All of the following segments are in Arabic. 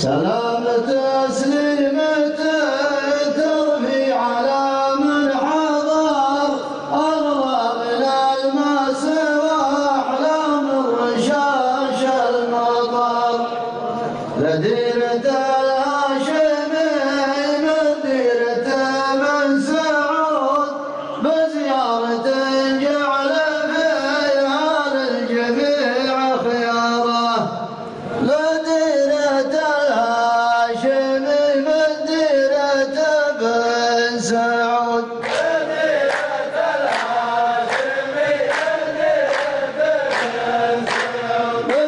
سلام تسليمة ترفي على من حضر أغلى من الماس وأحلام الرشاش المطر لديرة الهاشمي مديرة بن سعود بزيارة جعل فيها للجميع خياره لديرة الهاشمي مديرة بن سعود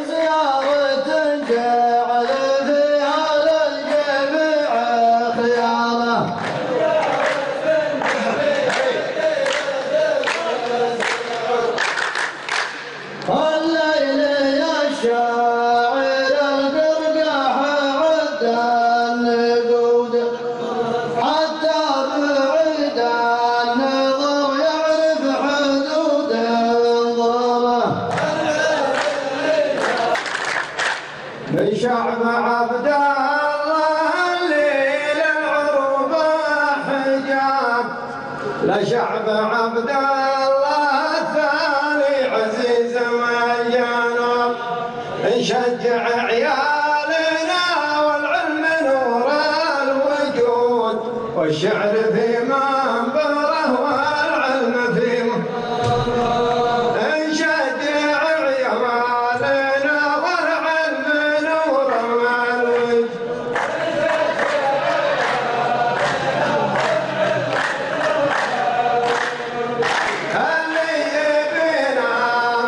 بزيارة جعل فيها للجميع خياره الليل يا شاعر القرقح عد النقود حتى بعيد النظر يعرف حدود انظاره من شعب عبد الله الليل العروبه حجاب لشعب عبد الله الثاني عزيز مجانا نشجع عيالنا والعلم نور الوجود والشعر في منبره والعلم في نشجع عيالنا والعلم نور الوجود اللي يبينا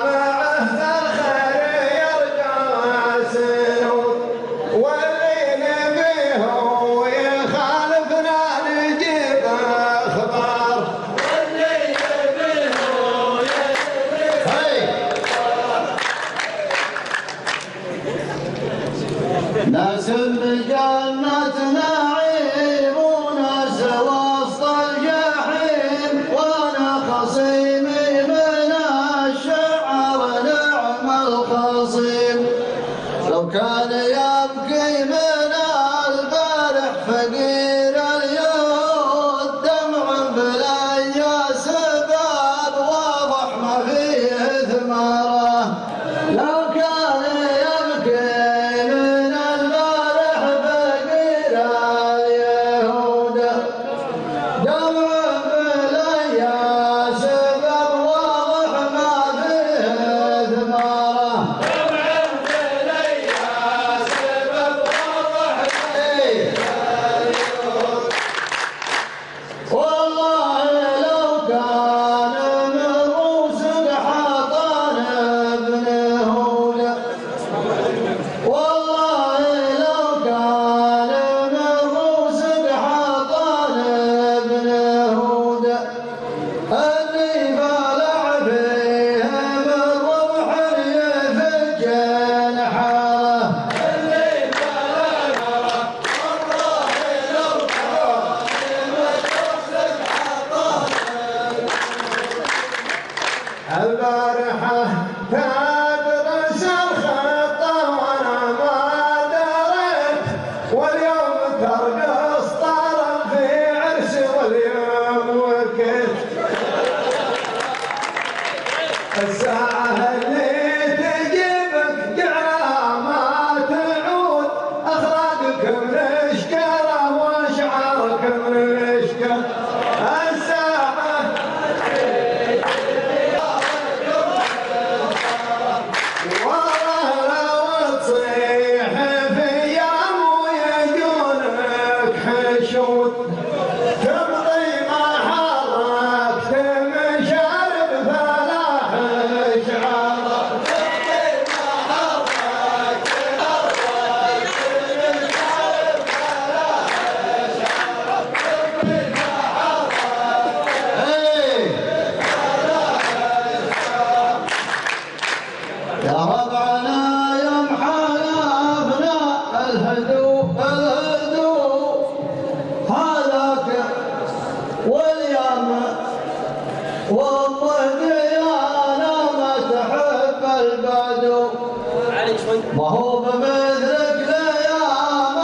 معه الخير يرجع سنود واللي نبيه يخالفنا نجيب اخبار واللي نبيه ناس بجنة نعيم وناس وسط الجحيم وانا خصيمي من الشعر نعم الخصيم لو كان يبكي من البارح فقير اليهود دمع بلا سبب واضح ما فيه ثمره لو كان يبكي من البارح فقير اليهود دمع بلا سبب واضح ما فيه ثمره والله لو كان من رؤوسك حطان ابن هود والله لو كان من رؤوسك حطان ابن هود اللي بلع فيها من ربح يفج نحره البارحة تدرس الخطة وأنا ما دريت واليوم ترقص طرب في عرس واليوم وكلت الساعة اللي تجيبك جعلها ما تعود أخلاقك مشكلة وأشعارك مشكلة الساعة والله لو تصيح في يوم ويجونك حشود تمضي ما حركت من شارب فلاح شعار يا ربعنا يوم حلفنا الهدوء هذاك واليوم والله ديانا ما تحب البدو ما هو بمثلك ليام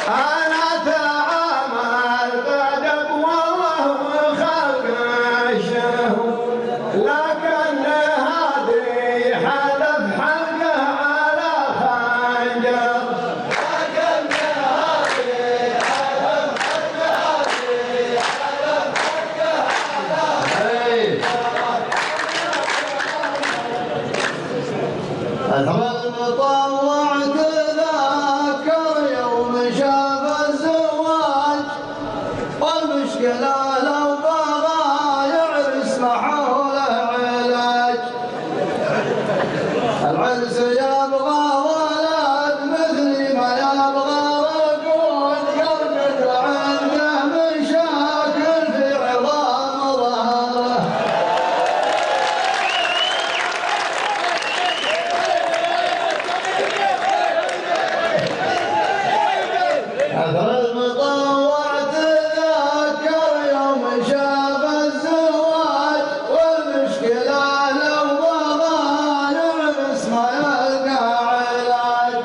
أنا تعامل بدك والله وخلق الشهوة، لكن هذه حلف حلقه على خنجر. أثر المطوع تذكر يوم شاف الزواج، والمشكلة لو بغى يعرس محوله علاج. العرس يبغى ولد مثلي ما يبغى رقود، يرقد وعنده مشاكل في عظام ظهره. أثر المطوع تذكر يوم شاف الزواج، والمشكلة لو بغى يعرس ما يلقى علاج.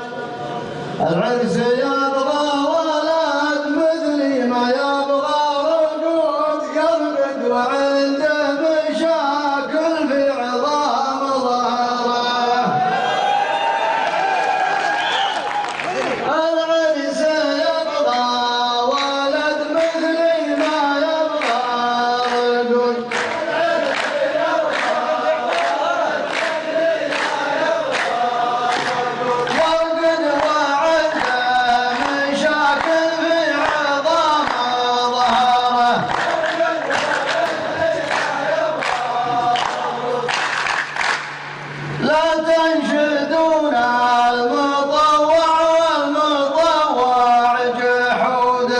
العرس يبغى ولد مثلي ما يبغى رقود، يرقد وعنده مشاكل في عظام ظهره. العرس يبغى ولد مثلي ما يبغى رقود، يرقد وعنده مشاكل في عظام ظهره. لا تنشدون المطوع والمطوع جحود،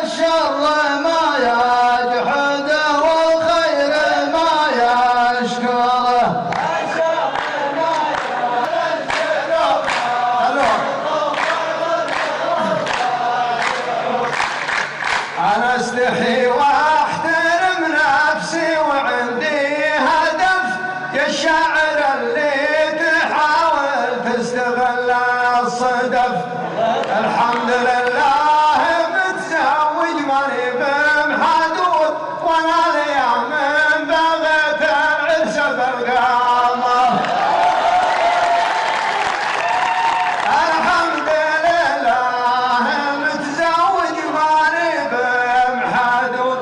الشر ما يجحده والخير ما يشكره. أنا استحي واحترم نفسي وعندي هدف، يا الشاعر اللي تحاول تستغل الصدف. الحمد لله متزوج ماني بمحدود، وانا اليوم بغيت العرس بالقمر. الحمد لله متزوج ماني بمحدود،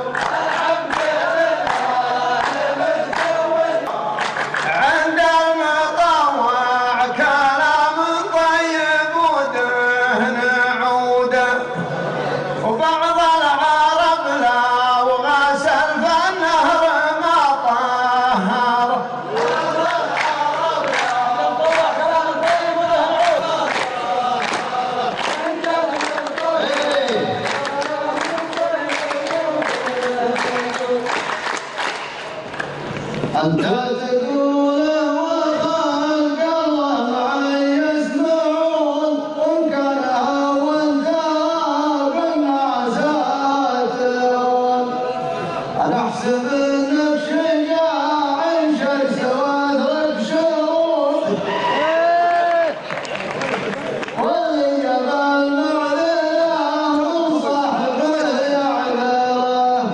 عند المطوع كلام طيب ودهن عوده، وبعض العرب لو غسل فالنهر ما طهر. أنت تقول وخلق الله معي يسمعون، وإن كان هون ذاب الناس آتون. أنا أحسب إنك شجاع شرس وأدرك شرون، واللي يبال معذره من صاحبه يعذره.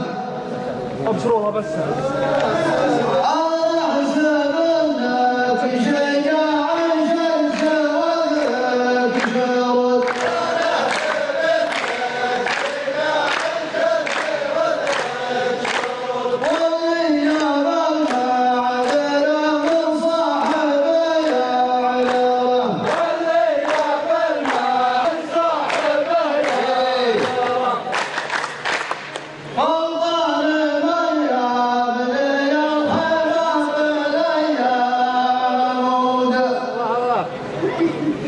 ابشروها بس. أحسب إنك شجاع شرس وأدرك شرون، واللي يبال معذره من صاحبه يعذره. غلطان من يبني الخيمة بالأيام،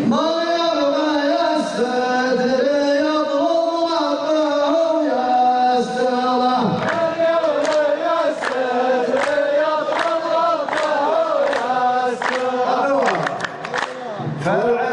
ما يبغى يستدر يطلب ربه ويستره. فالعرس